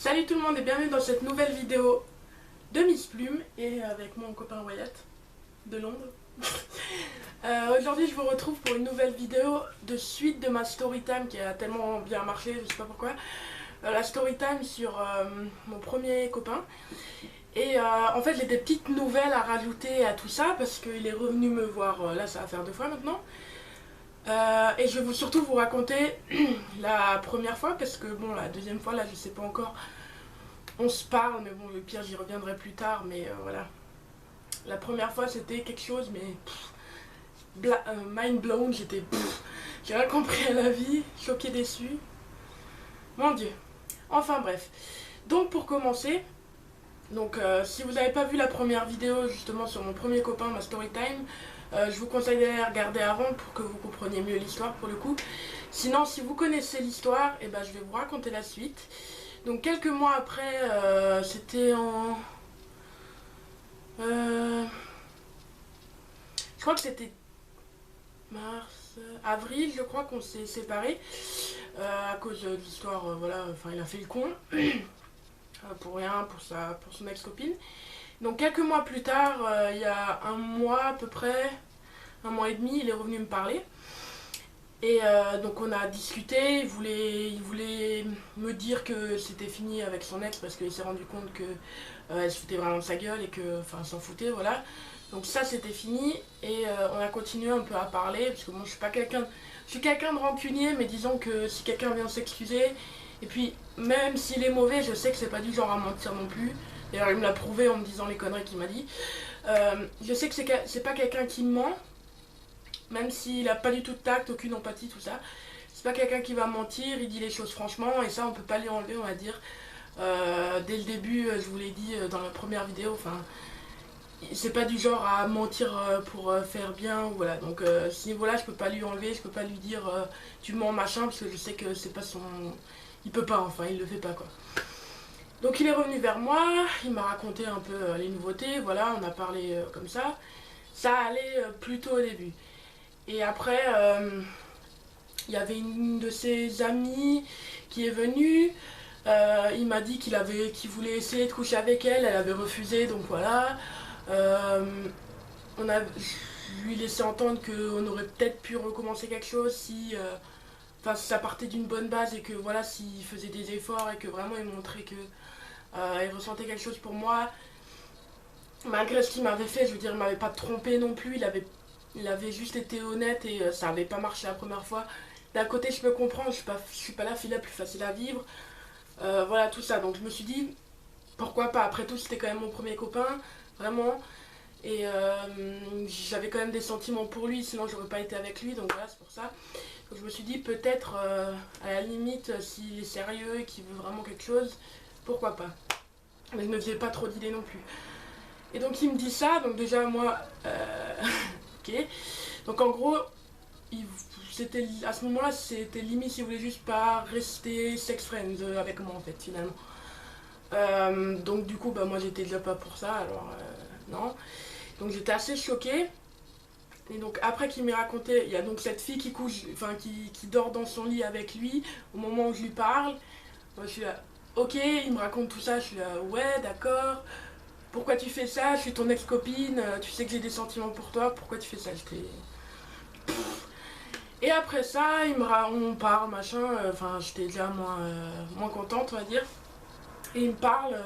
Salut tout le monde et bienvenue dans cette nouvelle vidéo de Miss Plume et avec mon copain Wyatt de Londres. Aujourd'hui je vous retrouve pour une nouvelle vidéo de suite de ma story time qui a tellement bien marché, je sais pas pourquoi. La story time sur mon premier copain. Et en fait j'ai des petites nouvelles à rajouter à tout ça parce qu'il est revenu me voir, là ça va faire 2 fois maintenant. Et je vais surtout vous raconter la première fois parce que bon la deuxième fois là je sais pas encore, on se parle mais bon le pire j'y reviendrai plus tard mais voilà. La première fois c'était quelque chose mais mind blown, j'ai rien compris à la vie, choqué, déçu, mon dieu. Enfin bref, donc pour commencer, donc si vous n'avez pas vu la première vidéo justement sur mon premier copain, ma story time, je vous conseille d'aller la regarder avant pour que vous compreniez mieux l'histoire pour le coup. Sinon si vous connaissez l'histoire, et ben je vais vous raconter la suite. Donc quelques mois après, c'était en... je crois que c'était mars, avril je crois qu'on s'est séparés. À cause de l'histoire, voilà, enfin il a fait le con. Pour rien, pour son ex-copine. Donc quelques mois plus tard, il y a un mois à peu près, un mois et demi, il est revenu me parler. Et donc on a discuté, il voulait me dire que c'était fini avec son ex parce qu'il s'est rendu compte que elle se foutait vraiment de sa gueule et que, enfin, s'en foutait, voilà. Donc ça c'était fini et on a continué un peu à parler parce que moi je suis quelqu'un de rancunier, mais disons que si quelqu'un vient s'excuser, et puis même s'il est mauvais, je sais que c'est pas du genre à mentir non plus. D'ailleurs il me l'a prouvé en me disant les conneries qu'il m'a dit. Je sais que c'est pas quelqu'un qui ment. Même s'il a pas du tout de tact, aucune empathie, tout ça. C'est pas quelqu'un qui va mentir, il dit les choses franchement, et ça on peut pas lui enlever, on va dire. Dès le début, je vous l'ai dit dans la première vidéo, enfin, c'est pas du genre à mentir pour faire bien, ou voilà. Donc ce niveau-là, je peux pas lui enlever, je peux pas lui dire tu mens machin, parce que je sais que c'est pas son... Il peut pas, enfin, il le fait pas quoi. Donc il est revenu vers moi, il m'a raconté un peu les nouveautés, voilà, on a parlé comme ça. Ça allait plutôt au début. Et après, il y avait une de ses amies qui est venue. Il m'a dit qu'il voulait essayer de coucher avec elle. Elle avait refusé, donc voilà. Je lui laissé entendre qu'on aurait peut-être pu recommencer quelque chose si ça partait d'une bonne base et que voilà, s'il faisait des efforts et que vraiment il montrait que il ressentait quelque chose pour moi. Malgré ce qu'il m'avait fait, je veux dire, il m'avait pas trompé non plus. Il avait juste été honnête et ça avait pas marché la première fois. D'un côté, je peux comprendre, je suis pas la fille la plus facile à vivre. Voilà, tout ça. Donc je me suis dit, pourquoi pas. Après tout, c'était quand même mon premier copain, vraiment. Et j'avais quand même des sentiments pour lui, sinon j'aurais pas été avec lui. Donc voilà, c'est pour ça. Donc je me suis dit, peut-être, à la limite, s'il est sérieux et qu'il veut vraiment quelque chose, pourquoi pas. Mais je me faisais pas trop d'idées non plus. Et donc il me dit ça, donc déjà moi... ok. Donc en gros, à ce moment-là, c'était limite s'il voulait juste pas rester sex friends avec moi en fait, finalement. Donc du coup, bah moi j'étais déjà pas pour ça, alors non. Donc j'étais assez choquée. Et donc après qu'il m'ait raconté, il y a donc cette fille qui couche, enfin qui dort dans son lit avec lui au moment où je lui parle. Moi je suis là, ok, il me raconte tout ça, je suis là, ouais, d'accord. Pourquoi tu fais ça? Je suis ton ex-copine, tu sais que j'ai des sentiments pour toi, pourquoi tu fais ça? Et après ça, on parle, machin, enfin j'étais déjà moins contente, on va dire. Et il me parle,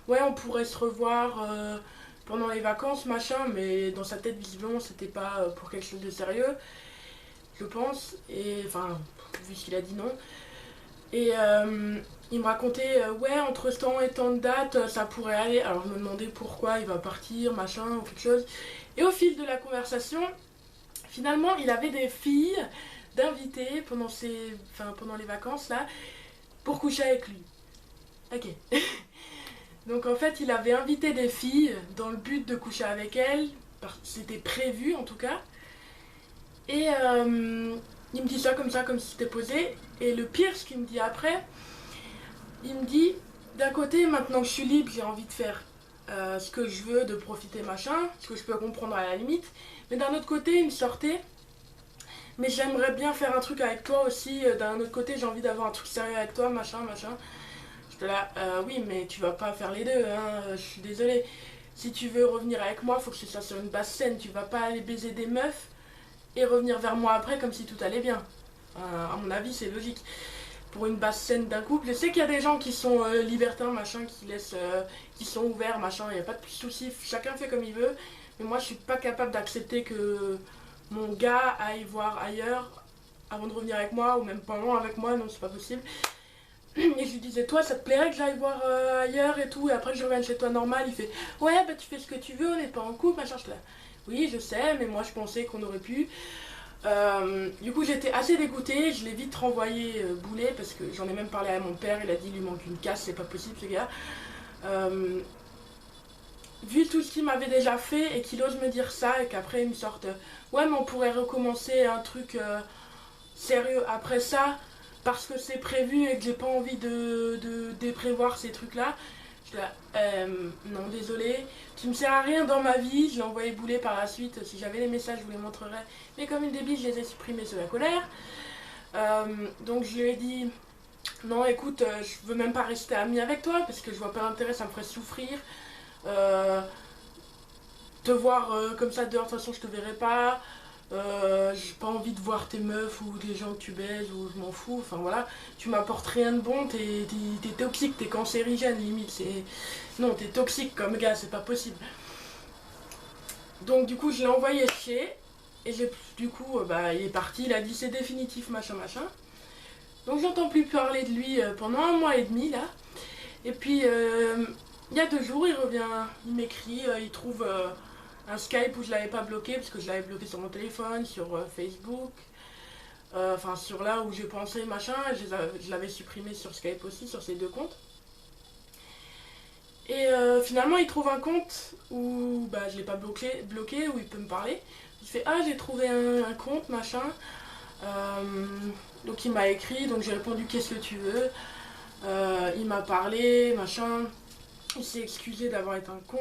ouais, on pourrait se revoir pendant les vacances, machin, mais dans sa tête, visiblement, c'était pas pour quelque chose de sérieux, je pense. Et enfin, vu ce qu'il a dit, non. Et il me racontait, ouais, entre ce temps et tant de date, ça pourrait aller. Alors je me demandais pourquoi il va partir, machin, ou quelque chose. Et au fil de la conversation, finalement, il avait des filles d'invités pendant les vacances, là, pour coucher avec lui. Ok. Donc en fait, il avait invité des filles dans le but de coucher avec elles. C'était prévu, en tout cas. Et il me dit ça, comme si c'était posé. Et le pire, ce qu'il me dit après, il me dit, d'un côté, maintenant que je suis libre, j'ai envie de faire ce que je veux, de profiter, machin, ce que je peux comprendre à la limite. Mais d'un autre côté, il me sortait, mais j'aimerais bien faire un truc avec toi aussi. D'un autre côté, j'ai envie d'avoir un truc sérieux avec toi, machin, machin. J'étais là, oui, mais tu vas pas faire les deux, hein, je suis désolée. Si tu veux revenir avec moi, faut que ce soit sur une basse scène. Tu vas pas aller baiser des meufs et revenir vers moi après comme si tout allait bien. À mon avis, c'est logique. Pour une basse scène d'un couple, je sais qu'il y a des gens qui sont libertins, machin, qui laissent, qui sont ouverts, machin, il n'y a pas de souci, chacun fait comme il veut. Mais moi, je suis pas capable d'accepter que mon gars aille voir ailleurs avant de revenir avec moi, ou même pendant avec moi, non, c'est pas possible. Et je lui disais, toi, ça te plairait que j'aille voir ailleurs et tout, et après que je revienne chez toi normal. Il fait, ouais, bah tu fais ce que tu veux, on n'est pas en couple, machin. Je là, oui, je sais, mais moi je pensais qu'on aurait pu. Du coup, j'étais assez dégoûtée, je l'ai vite renvoyé bouler parce que j'en ai même parlé à mon père, il a dit, il lui manque une casse, c'est pas possible ce gars. Vu tout ce qu'il m'avait déjà fait et qu'il ose me dire ça et qu'après il me sorte, ouais, mais on pourrait recommencer un truc sérieux après ça parce que c'est prévu et que j'ai pas envie de déprévoir ces trucs là. Je là, non désolé, tu me sers à rien dans ma vie. Je l'ai envoyé bouler par la suite. Si j'avais les messages, je vous les montrerais, mais comme une débile, je les ai supprimés sous la colère. Donc je lui ai dit, non écoute, je veux même pas rester amie avec toi parce que je vois pas l'intérêt, ça me ferait souffrir. Euh, Te voir comme ça dehors, de toute façon je te verrai pas. J'ai pas envie de voir tes meufs ou des gens que tu baises ou je m'en fous. Enfin voilà, tu m'apportes rien de bon, t'es toxique, t'es cancérigène limite. Non, t'es toxique comme gars, c'est pas possible. Donc du coup je l'ai envoyé chier et du coup bah il est parti, il a dit c'est définitif machin machin. Donc j'entends plus parler de lui pendant 1 mois et demi là. Et puis il y a 2 jours il revient, il m'écrit, il trouve un Skype où je l'avais pas bloqué parce que je l'avais bloqué sur mon téléphone, sur Facebook, enfin sur là où j'ai pensé machin, je l'avais supprimé sur Skype aussi, sur ces 2 comptes. Et finalement il trouve un compte où bah, je l'ai pas bloqué, où il peut me parler. Il fait ah j'ai trouvé un compte machin. Euh, donc il m'a écrit, donc j'ai répondu qu'est-ce que tu veux. Il m'a parlé machin. Il s'est excusé d'avoir été un con.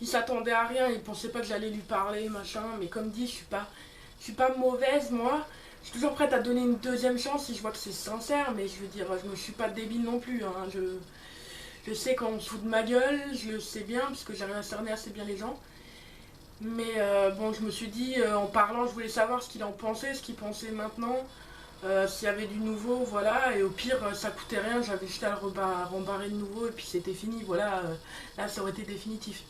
Il s'attendait à rien, il pensait pas que j'allais lui parler, machin. Mais comme dit, je suis pas mauvaise, moi. Je suis toujours prête à donner une deuxième chance si je vois que c'est sincère. Mais je veux dire, je me suis pas débile non plus. Hein. Je sais quand on se fout de ma gueule, je le sais bien, puisque j'arrive à cerner assez bien les gens. Mais bon, je me suis dit, en parlant, je voulais savoir ce qu'il en pensait, ce qu'il pensait maintenant. S'il y avait du nouveau, voilà, et au pire, ça coûtait rien, j'avais juste à le rembarrer de nouveau et puis c'était fini, voilà, là ça aurait été définitif.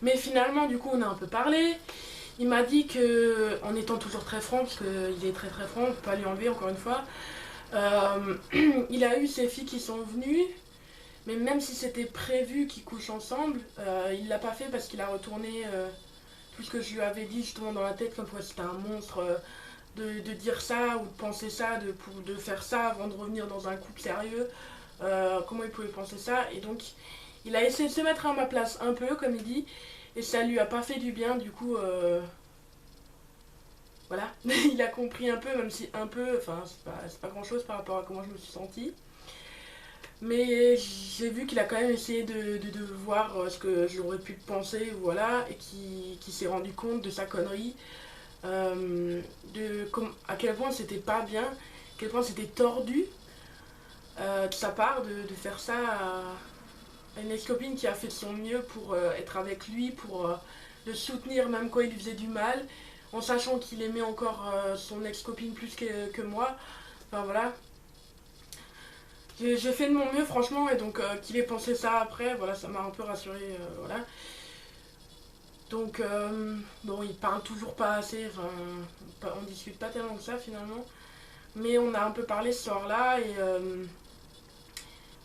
Mais finalement, du coup, on a un peu parlé. Il m'a dit que, en étant toujours très franc, parce qu'il est très très franc, on peut pas lui enlever encore une fois, euh, il a eu ses filles qui sont venues, mais même si c'était prévu qu'ils couchent ensemble, il l'a pas fait parce qu'il a retourné tout ce que je lui avais dit justement dans la tête, comme quoi c'était un monstre. De dire ça ou de penser ça, de faire ça avant de revenir dans un couple sérieux. Comment il pouvait penser ça. Et donc, il a essayé de se mettre à ma place un peu, comme il dit, et ça lui a pas fait du bien. Du coup, voilà, il a compris un peu, même si un peu, enfin, c'est pas grand chose par rapport à comment je me suis sentie. Mais j'ai vu qu'il a quand même essayé de voir ce que j'aurais pu penser, voilà, et qui s'est rendu compte de sa connerie. À quel point c'était pas bien, à quel point c'était tordu de sa part de faire ça à une ex-copine qui a fait de son mieux pour être avec lui, pour le soutenir même quand il lui faisait du mal, en sachant qu'il aimait encore son ex-copine plus que moi. Enfin voilà. J'ai fait de mon mieux franchement et donc qu'il ait pensé ça après, voilà, ça m'a un peu rassurée, voilà. Donc, bon, il parle toujours pas assez, enfin, on discute pas tellement que ça finalement. Mais on a un peu parlé ce soir-là et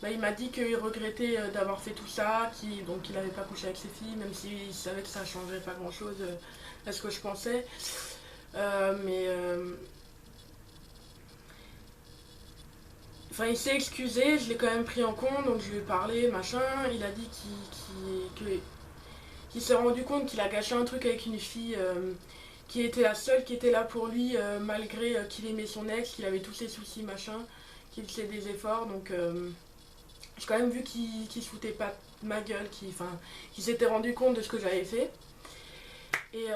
bah, il m'a dit qu'il regrettait d'avoir fait tout ça, donc qu'il n'avait pas couché avec ses filles, même s'il savait que ça changerait pas grand-chose à ce que je pensais. Mais enfin, il s'est excusé, je l'ai quand même pris en compte, donc je lui ai parlé, machin. Il a dit qu'il s'est rendu compte qu'il a gâché un truc avec une fille qui était la seule qui était là pour lui, malgré qu'il aimait son ex, qu'il avait tous ses soucis, machin, qu'il faisait des efforts. Donc j'ai quand même vu qu'il se foutait pas de ma gueule, qu'il s'était rendu compte de ce que j'avais fait. Et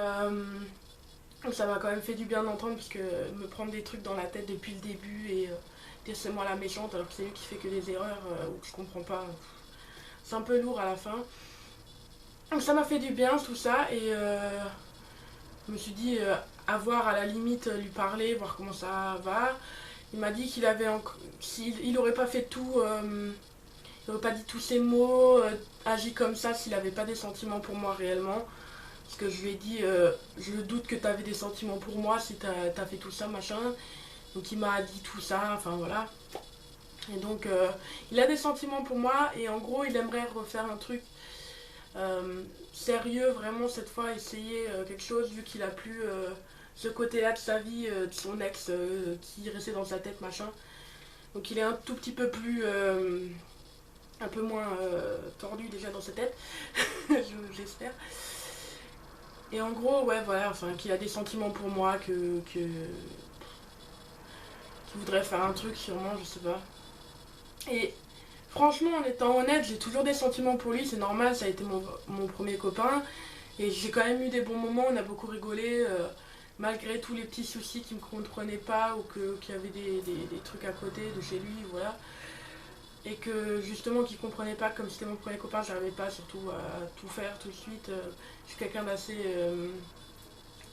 ça m'a quand même fait du bien d'entendre, parce que me prendre des trucs dans la tête depuis le début et dire c'est moi la méchante alors que c'est lui qui fait que des erreurs ou que je comprends pas. C'est un peu lourd à la fin. Donc ça m'a fait du bien tout ça et je me suis dit à voir à la limite lui parler, voir comment ça va. Il m'a dit qu'il avait s'il aurait pas fait tout, il aurait pas dit tous ces mots, agi comme ça s'il avait pas des sentiments pour moi réellement. Parce que je lui ai dit, je doute que tu avais des sentiments pour moi si t'as fait tout ça, machin. Donc il m'a dit tout ça, enfin voilà. Et donc il a des sentiments pour moi et en gros il aimerait refaire un truc sérieux, vraiment cette fois essayer quelque chose vu qu'il a plus ce côté-là de sa vie, de son ex qui restait dans sa tête, machin. Donc il est un tout petit peu plus, un peu moins tordu déjà dans sa tête, j'espère. Et en gros, ouais, voilà, enfin, qu'il a des sentiments pour moi, qu'il voudrait faire un truc sûrement, je sais pas. Et franchement, en étant honnête, j'ai toujours des sentiments pour lui, c'est normal, ça a été mon premier copain. Et j'ai quand même eu des bons moments, on a beaucoup rigolé, malgré tous les petits soucis qu'il me comprenait pas ou qu'il y avait des trucs à côté de chez lui, voilà. Et que justement qu'il comprenait pas, comme c'était mon premier copain, j'arrivais pas surtout à tout faire tout de suite. Je suis quelqu'un d'assez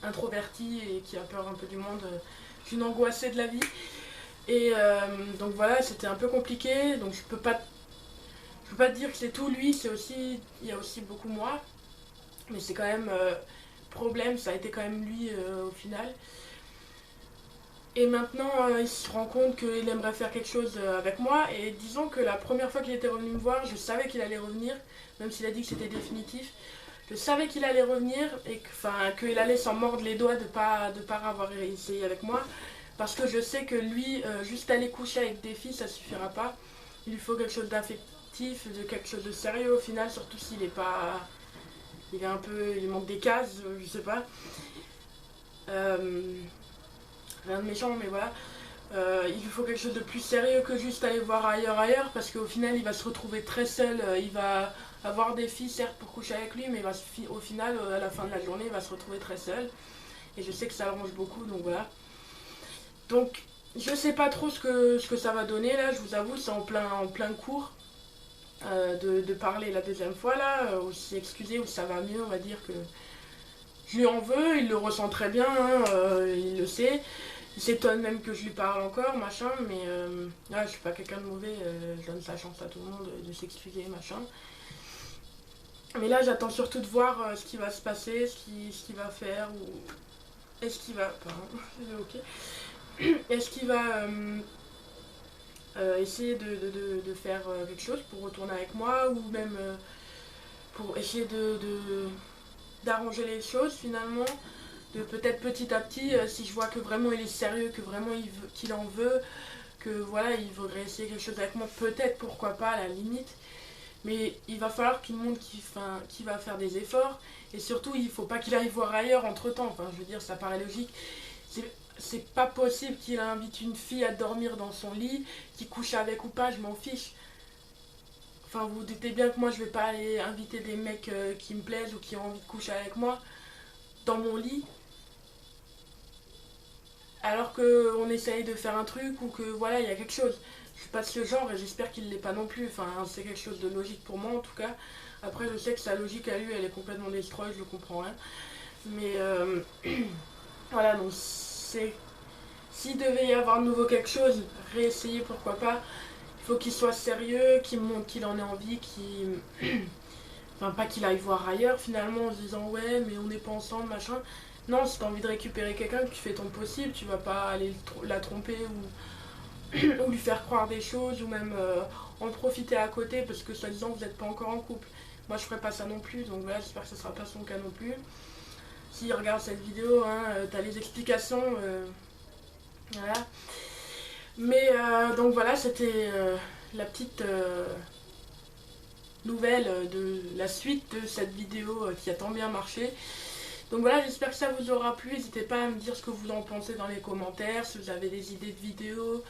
introverti et qui a peur un peu du monde. Je suis une angoissée de la vie. Et donc voilà, c'était un peu compliqué. Donc je peux pas te dire que c'est tout lui, il y a aussi beaucoup moi. Mais c'est quand même problème, ça a été quand même lui au final. Et maintenant, il se rend compte qu'il aimerait faire quelque chose avec moi. Et disons que la première fois qu'il était revenu me voir, je savais qu'il allait revenir, même s'il a dit que c'était définitif. Je savais qu'il allait revenir et qu'il allait s'en mordre les doigts de pas avoir essayé avec moi. Parce que je sais que lui, juste aller coucher avec des filles, ça suffira pas. Il lui faut quelque chose d'affectif, de quelque chose de sérieux au final, surtout s'il est pas... Il est un peu... Il manque des cases, je sais pas. Rien de méchant, mais voilà. Il lui faut quelque chose de plus sérieux que juste aller voir ailleurs, parce qu'au final, il va se retrouver très seul. Il va avoir des filles, certes, pour coucher avec lui, mais au final, à la fin de la journée, il va se retrouver très seul. Et je sais que ça l'arrange beaucoup, donc voilà. Donc, je sais pas trop ce que ça va donner, là, je vous avoue, c'est en plein cours. De parler la deuxième fois, là, ou s'y excuser, ou ça va mieux, on va dire que je lui en veux, il le ressent très bien, hein, il le sait. Il s'étonne même que je lui parle encore, machin, mais là, je suis pas quelqu'un de mauvais, je donne sa chance à tout le monde de s'excuser, machin. Mais là, j'attends surtout de voir ce qui va se passer, ce qu'il va faire, ou est-ce qu'il va... Pardon, ok. Est-ce qu'il va essayer de faire quelque chose pour retourner avec moi, ou même pour essayer d'arranger les choses, finalement, de peut-être petit à petit, si je vois que vraiment il est sérieux, que vraiment qu'il en veut, que voilà, il voudrait essayer quelque chose avec moi, peut-être, pourquoi pas, à la limite. Mais il va falloir qu'il montre qu'il va faire des efforts, et surtout, il faut pas qu'il aille voir ailleurs entre-temps. Enfin, je veux dire, ça paraît logique. C'est pas possible qu'il invite une fille à dormir dans son lit, qu'il couche avec ou pas, je m'en fiche. Enfin, vous vous doutez bien que moi, je vais pas aller inviter des mecs qui me plaisent ou qui ont envie de coucher avec moi dans mon lit, alors qu'on essaye de faire un truc ou que voilà, il y a quelque chose. Je suis pas de ce genre et j'espère qu'il l'est pas non plus. Enfin, c'est quelque chose de logique pour moi en tout cas. Après, je sais que sa logique à lui, elle est complètement destroy, je le comprends rien. Mais voilà, donc s'il devait y avoir de nouveau quelque chose, réessayer pourquoi pas. Il faut qu'il soit sérieux, qu'il montre qu'il en ait envie, enfin, pas qu'il aille voir ailleurs finalement en se disant ouais, mais on n'est pas ensemble, machin. Non, si t'as envie de récupérer quelqu'un, tu fais ton possible, tu vas pas aller la tromper ou lui faire croire des choses ou même en profiter à côté parce que soi-disant vous n'êtes pas encore en couple. Moi je ferai pas ça non plus, donc voilà, j'espère que ce sera pas son cas non plus. S'il regarde cette vidéo, hein, t'as les explications, voilà. Mais donc voilà, c'était la petite nouvelle de la suite de cette vidéo qui a tant bien marché. Donc voilà, j'espère que ça vous aura plu. N'hésitez pas à me dire ce que vous en pensez dans les commentaires, si vous avez des idées de vidéos,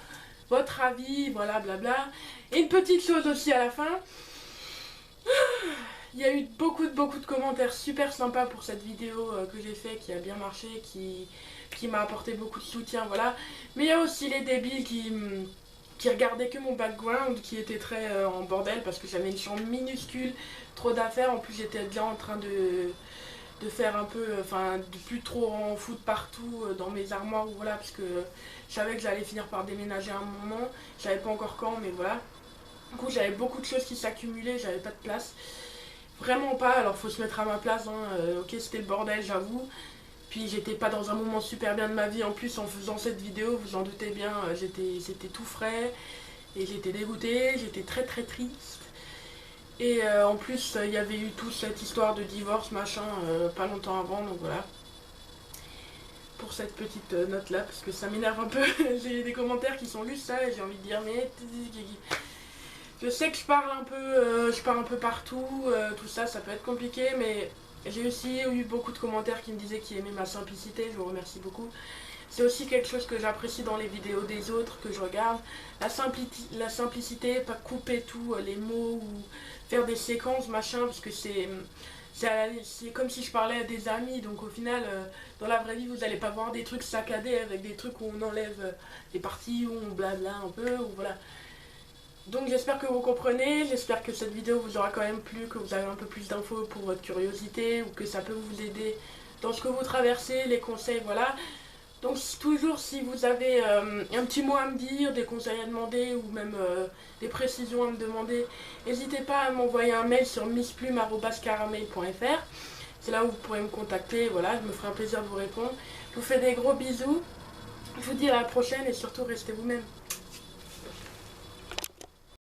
votre avis, voilà, blabla. Et une petite chose aussi à la fin. Il y a eu beaucoup de commentaires super sympas pour cette vidéo que j'ai fait, qui a bien marché, qui m'a apporté beaucoup de soutien, voilà. Mais il y a aussi les débiles qui qui regardait que mon background qui était très en bordel parce que j'avais une chambre minuscule, trop d'affaires. En plus, j'étais déjà en train de faire un peu, enfin, de plus trop en foutre partout dans mes armoires, ou voilà, parce que je savais que j'allais finir par déménager à un moment. Je savais pas encore quand, mais voilà. Du coup, j'avais beaucoup de choses qui s'accumulaient, j'avais pas de place. Vraiment pas, alors faut se mettre à ma place, hein. Ok, c'était le bordel, j'avoue. Puis j'étais pas dans un moment super bien de ma vie en plus en faisant cette vidéo, vous en doutez bien, c'était tout frais et j'étais dégoûtée, j'étais très très triste. Et en plus, il y avait eu toute cette histoire de divorce, machin, pas longtemps avant, donc voilà. Pour cette petite note là, parce que ça m'énerve un peu. J'ai des commentaires qui sont juste ça et j'ai envie de dire, mais je sais que je pars un peu partout, tout ça, ça peut être compliqué, mais j'ai aussi eu beaucoup de commentaires qui me disaient qu'ils aimaient ma simplicité, je vous remercie beaucoup. C'est aussi quelque chose que j'apprécie dans les vidéos des autres, que je regarde. La simplicité, pas couper tout, les mots, ou faire des séquences, machin, parce que c'est comme si je parlais à des amis, donc au final, dans la vraie vie, vous n'allez pas voir des trucs saccadés avec des trucs où on enlève les parties, où on blabla un peu, ou voilà. Donc j'espère que vous comprenez, j'espère que cette vidéo vous aura quand même plu, que vous avez un peu plus d'infos pour votre curiosité, ou que ça peut vous aider dans ce que vous traversez, les conseils, voilà. Donc toujours si vous avez un petit mot à me dire, des conseils à demander ou même des précisions à me demander, n'hésitez pas à m'envoyer un mail sur missplume@caramel.fr. C'est là où vous pourrez me contacter, voilà, je me ferai un plaisir de vous répondre. Je vous fais des gros bisous, je vous dis à la prochaine et surtout restez vous-même.